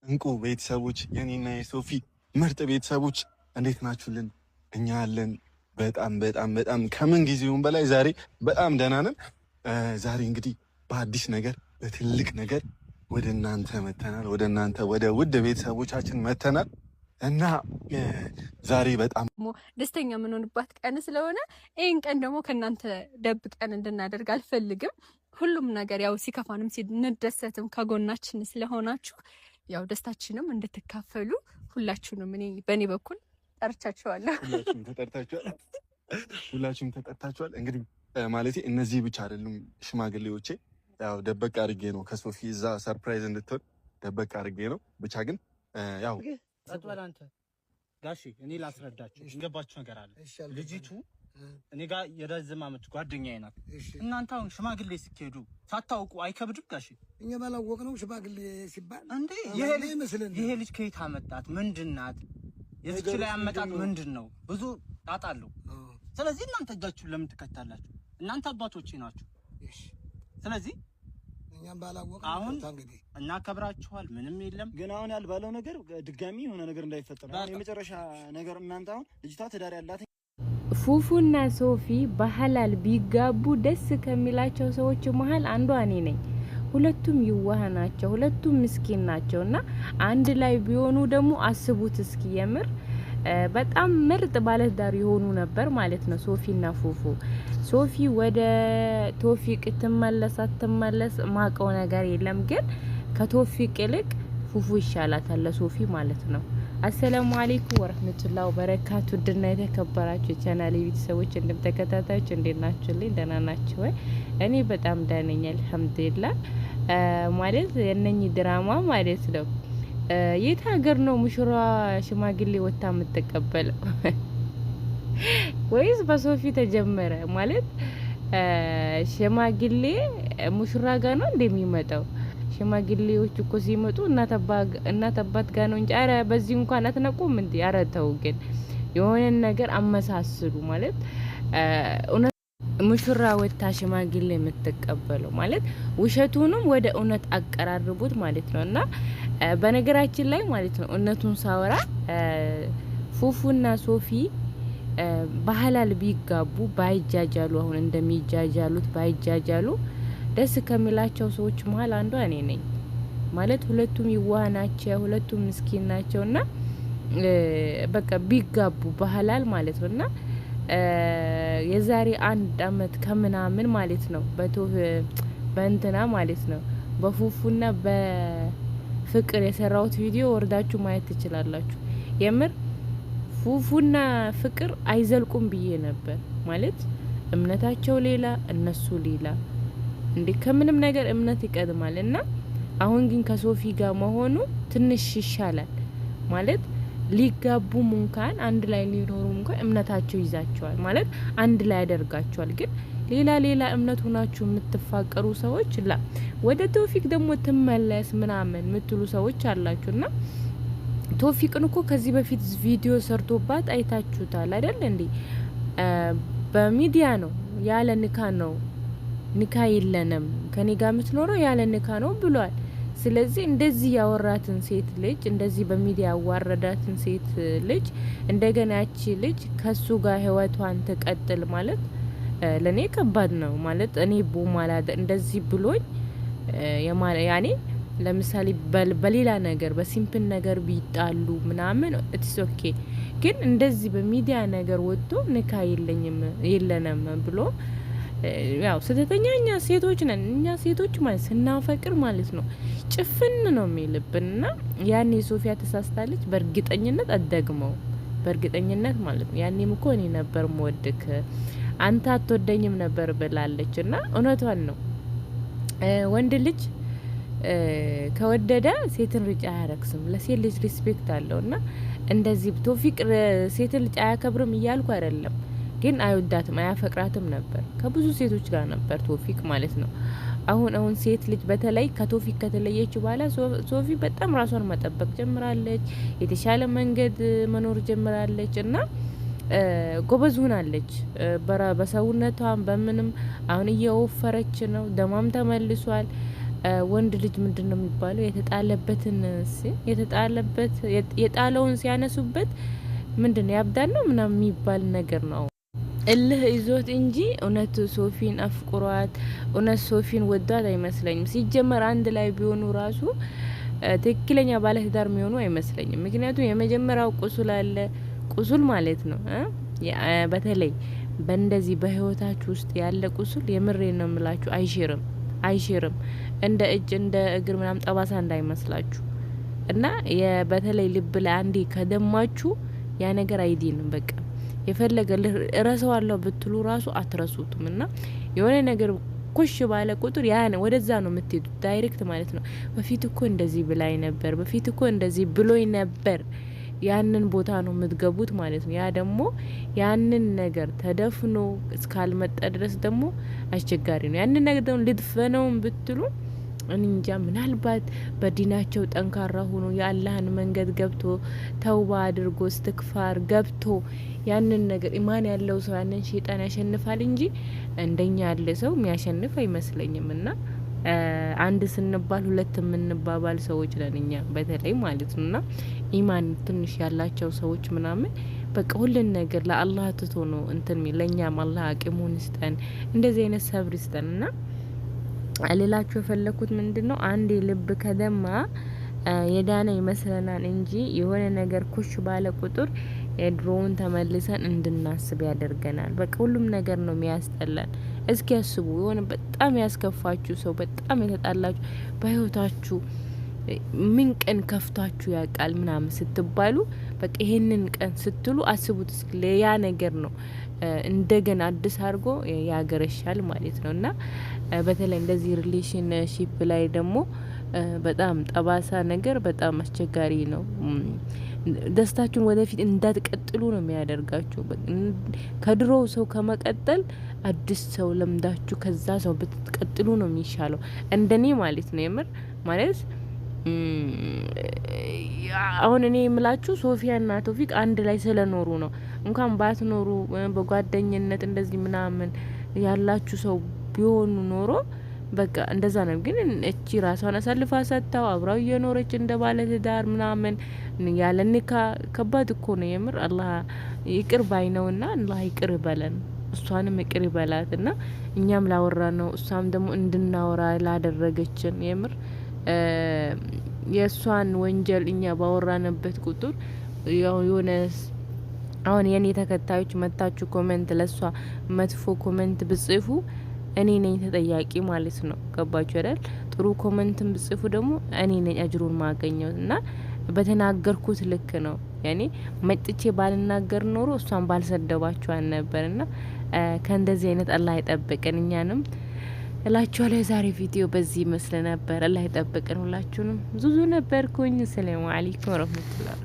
እንቁ ቤተሰቦች የኔና የሶፊ ምርጥ ቤተሰቦች እንዴት ናችሁልን? እኛ አለን በጣም በጣም በጣም ከምን ጊዜውም በላይ ዛሬ በጣም ደህና ነን። ዛሬ እንግዲህ በአዲስ ነገር በትልቅ ነገር ወደ እናንተ መተናል። ወደ እናንተ ወደ ውድ ቤተሰቦቻችን መተናል እና ዛሬ በጣም ደስተኛ የምንሆንባት ቀን ስለሆነ ይህን ቀን ደግሞ ከእናንተ ደብቀን እንድናደርግ አልፈልግም። ሁሉም ነገር ያው ሲከፋንም ሲንደሰትም ከጎናችን ስለሆናችሁ ያው ደስታችንም እንድትካፈሉ ሁላችሁንም እኔ በእኔ በኩል ጠርቻችኋለሁ። ሁላችሁም ተጠርታችኋል። እንግዲህ ማለት እነዚህ ብቻ አይደሉም ሽማግሌዎቼ። ያው ደበቅ አድርጌ ነው ከሶፊ እዛ ሰርፕራይዝ እንድትሆን ደበቅ አድርጌ ነው። ብቻ ግን ያው አንተ ጋሺ እኔ ላስረዳችሁ እንገባችሁ ነገር አለ። ልጅቱ እኔ ጋር የረዘመ ዓመት ጓደኛዬ ናት። እናንተ አሁን ሽማግሌ ሲኬዱ ሳታውቁ አይከብድም ጋሺ? እኛ ባላወቅነው ሽማግሌ ሲባል እንዴ ይሄ ልጅ ከየት አመጣት? ምንድናት? የዚች ላይ አመጣት ምንድነው? ብዙ ጣጣ አለው። ስለዚህ እናንተ እጃችሁን ለምን ትከታላችሁ? እናንተ አባቶቼ ናችሁ። ስለዚህ እኛም ባላወቅነው አሁን እናከብራችኋል። ምንም የለም። ግን አሁን ያልባለው ነገር ድጋሚ የሆነ ነገር እንዳይፈጠር የመጨረሻ ነገር እናንተ አሁን ልጅቷ ትዳር ያላት ፉፉና ሶፊ በሐላል ቢጋቡ ደስ ከሚላቸው ሰዎች መሃል አንዷ እኔ ነኝ። ሁለቱም ይዋህ ናቸው፣ ሁለቱም ምስኪን ናቸውና አንድ ላይ ቢሆኑ ደግሞ አስቡት እስኪ የምር በጣም ምርጥ ባለትዳር የሆኑ ነበር ማለት ነው ሶፊና ፉፉ። ሶፊ ወደ ቶፊቅ ትመለስ ማቀው ነገር የለም፣ ግን ከቶፊቅ ይልቅ ፉፉ ይሻላታል ለሶፊ ማለት ነው። አሰላሙ አለይኩም ወራህመቱላሂ ወበረካቱ። ድና የተከበራችሁ ቻናሌ ቤተሰቦች እንደምተከታታችሁ እንዴት ናችሁልኝ? ደህና ናችሁ ወይ? እኔ በጣም ደህና ነኝ አልሐምዱሊላህ። ማለት የነኚህ ድራማ ማለት ነው የት ሀገር ነው ሙሽራ ሽማግሌ ወጣ የምትቀበለው? ወይስ በሶፊ ተጀመረ? ማለት ሽማግሌ ሙሽራ ጋር ነው እንደሚመጣው? ሽማግሌዎች እኮ ሲመጡ እናት አባት ጋር ነው እንጂ አረ በዚህ እንኳን አትነቁም እንዴ? አረ ተው ግን የሆነ ነገር አመሳስሉ ማለት ሙሽራ ወጣ ሽማግሌ የምትቀበለው ማለት ውሸቱንም ወደ እውነት አቀራርቡት ማለት ነው። እና በነገራችን ላይ ማለት ነው እውነቱን ሳወራ ፉፉና ሶፊ በሐላል ቢጋቡ ባይጃጃሉ፣ አሁን እንደሚጃጃሉት ባይጃጃሉ ደስ ከሚላቸው ሰዎች መሃል አንዷ እኔ ነኝ ማለት ሁለቱም ይዋህ ናቸው፣ ሁለቱም ምስኪን ናቸውና በቃ ቢጋቡ በሐላል ማለት ነውና የዛሬ 1 አመት ከምናምን ማለት ነው በእንትና ማለት ነው በፉፉና በፍቅር የሰራውት ቪዲዮ ወርዳችሁ ማየት ትችላላችሁ። የምር ፉፉና ፍቅር አይዘልቁም ብዬ ነበር ማለት እምነታቸው ሌላ እነሱ ሌላ እንዴ ከምንም ነገር እምነት ይቀድማል። እና አሁን ግን ከሶፊ ጋር መሆኑ ትንሽ ይሻላል ማለት ሊጋቡም እንኳን አንድ ላይ ሊኖሩ እንኳን እምነታቸው ይዛቸዋል ማለት አንድ ላይ ያደርጋቸዋል። ግን ሌላ እምነት ሆናችሁ የምትፋቀሩ ሰዎች ላ ወደ ቶፊቅ ደግሞ ትመለስ ምናምን የምትሉ ሰዎች አላችሁና ቶፊቅን እኮ ከዚህ በፊት ቪዲዮ ሰርቶባት አይታችሁታል አይደል እንዴ? በሚዲያ ነው ያለ ንካ ነው ንካ የለንም ከኔ ጋር የምትኖረው ያለ ንካ ነው ብሏል። ስለዚህ እንደዚህ ያወራትን ሴት ልጅ እንደዚህ በሚዲያ ያዋረዳትን ሴት ልጅ እንደገና ያቺ ልጅ ከሱ ጋር ህይወቷን ተቀጥል ማለት ለኔ ከባድ ነው ማለት እኔ ቦማላደ እንደዚህ ብሎኝ ያኔ ለምሳሌ በሌላ ነገር በሲምፕል ነገር ቢጣሉ ምናምን ኢትስ ኦኬ። ግን እንደዚህ በሚዲያ ነገር ወጥቶ ንካ የለንም ብሎ ያው ስተተኛ እኛ ሴቶች ነን። እኛ ሴቶች ማለት ስናፈቅር ማለት ነው ጭፍን ነው የሚልብንና ያኔ ሶፊያ ተሳስታለች። በእርግጠኝነት አደግመው በእርግጠኝነት ማለት ነው ያኔም እኮ እኔ ነበር መወድክ አንተ አትወደኝም ነበር ብላለች። እና እውነቷን ነው ወንድ ልጅ ከወደደ ሴትን ልጅ አያረክስም። ለሴት ልጅ ሪስፔክት አለውና እንደዚህ ቶፊቅ ሴትን ልጅ አያከብርም እያልኩ አይደለም፣ ግን አይወዳትም አያፈቅራትም ነበር። ከብዙ ሴቶች ጋር ነበር ቶፊቅ ማለት ነው። አሁን ሴት ልጅ በተለይ ከቶፊቅ ከተለየች በኋላ ሶፊ በጣም ራሷን መጠበቅ ጀምራለች፣ የተሻለ መንገድ መኖር ጀምራለች እና ጎበዝ ሆናለች በሰውነቷም በምንም። አሁን እየወፈረች ነው፣ ደማም ተመልሷል። ወንድ ልጅ ምንድነው የሚባለው የጣለውን ሲያነሱበት ምንድነው ያብዳል ነው ምናምን የሚባል ነገር ነው። እልህ ይዞት እንጂ እውነት ሶፊን አፍቅሯት እውነት ሶፊን ወዷት አይመስለኝም። ሲጀመር አንድ ላይ ቢሆኑ ራሱ ትክክለኛ ባለትዳር የሚሆኑ አይመስለኝም። ምክንያቱም የመጀመሪያው ቁስል አለ ቁስል ማለት ነው። በተለይ በእንደዚህ በህይወታችሁ ውስጥ ያለ ቁስል የምሬን ነው የምላችሁ አይሽርም። እንደ እጅ እንደ እግር ምናምን ጠባሳ እንዳይመስላችሁ እና በተለይ ልብ ላይ አንዴ ከደማችሁ ያ ነገር አይዲንም። በቃ የፈለገ እረሳዋለሁ ብትሉ ራሱ አትረሱትም። እና የሆነ ነገር ኩሽ ባለ ቁጥር ያን ወደዛ ነው የምትሄዱት ዳይሬክት ማለት ነው። በፊት እኮ እንደዚህ ብላኝ ነበር፣ በፊት እኮ እንደዚህ ብሎኝ ነበር፣ ያንን ቦታ ነው የምትገቡት ማለት ነው። ያ ደግሞ ያንን ነገር ተደፍኖ እስካልመጣ ድረስ ደግሞ አስቸጋሪ ነው። ያንን ነገር ደግሞ ልድፈነውን ብትሉ እንጃ ምናልባት በዲናቸው ጠንካራ ሆኖ የአላህን መንገድ ገብቶ ተውባ አድርጎ እስትግፋር ገብቶ ያንን ነገር ኢማን ያለው ሰው ያንን ሸይጣን ያሸንፋል እንጂ እንደኛ ያለ ሰው የሚያሸንፍ አይመስለኝም። እና አንድ ስንባል ሁለት የምንባባል ሰዎች ነን እኛ በተለይ ማለት ነውና ኢማን ትንሽ ያላቸው ሰዎች ምናምን በቃ ሁሉን ነገር ለአላህ ትቶ ነው እንትን ለኛም አላህ አቂሙን ይስጠን፣ እንደዚህ አይነት ሰብር ይስጠንና አለላችሁ የፈለኩት ምንድነው አንዴ ልብ ከደማ የዳነ ይመስለናል እንጂ የሆነ ነገር ኩሽ ባለ ቁጥር የድሮውን ተመልሰን እንድናስብ ያደርገናል። በቃ ሁሉም ነገር ነው የሚያስጠላን። እስኪ ያስቡ የሆነ በጣም ያስከፋችሁ ሰው በጣም የተጣላችሁ በህይወታችሁ ምን ቀን ከፍቷችሁ ያቃል ምናምን ስትባሉ በቃ ይሄንን ቀን ስትሉ አስቡት እስኪ ለያ ነገር ነው እንደገና አዲስ አድርጎ ያገረሻል ማለት ነው። እና በተለይ እንደዚህ ሪሌሽንሺፕ ላይ ደግሞ በጣም ጠባሳ ነገር በጣም አስቸጋሪ ነው። ደስታችሁን ወደፊት እንዳትቀጥሉ ነው የሚያደርጋችሁ። ከድሮው ሰው ከመቀጠል አዲስ ሰው ለምዳችሁ ከዛ ሰው ብትቀጥሉ ነው የሚሻለው እንደኔ ማለት ነው። የምር ማለት አሁን እኔ የምላችሁ ሶፊያና ቶፊቅ አንድ ላይ ስለኖሩ ነው። እንኳን ባትኖሩ በጓደኝነት እንደዚህ ምናምን ያላችሁ ሰው ቢሆኑ ኖሮ በቃ እንደዛ ነው። ግን እቺ ራሷን አሳልፋ ሰጥታው አብራው እየኖረች እንደ ባለ ትዳር ምናምን ያለ ኒካ ከባድ እኮ ነው የምር። አላህ ይቅር ባይ ነውና አላህ ይቅር ይበለን፣ እሷንም ይቅር ይበላትና እኛም ላወራ ነው እሷም ደግሞ እንድናወራ ላደረገችን የምር የእሷን ወንጀል እኛ ባወራንበት ቁጥር ያው የሆነ አሁን የኔ ተከታዮች መታችሁ ኮሜንት ለሷ መጥፎ ኮሜንት ብጽፉ እኔ ነኝ ተጠያቂ ማለት ነው። ገባችሁ አይደል? ጥሩ ኮሜንትም ብጽፉ ደግሞ እኔ ነኝ አጅሩን ማገኘው እና በተናገርኩት ልክ ነው። ያኔ መጥቼ ባልናገር ኖሮ እሷን ባልሰደባችሁ ነበርና ከእንደዚህ አይነት አላህ ይጠብቀን እኛንም እላችኋለሁ። የዛሬ ቪዲዮ በዚህ ይመስል ነበር። አላህ ይጠብቀን ሁላችሁንም። ዙዙ ነበርኩኝ። ሰላም አለይኩም ወራህመቱላህ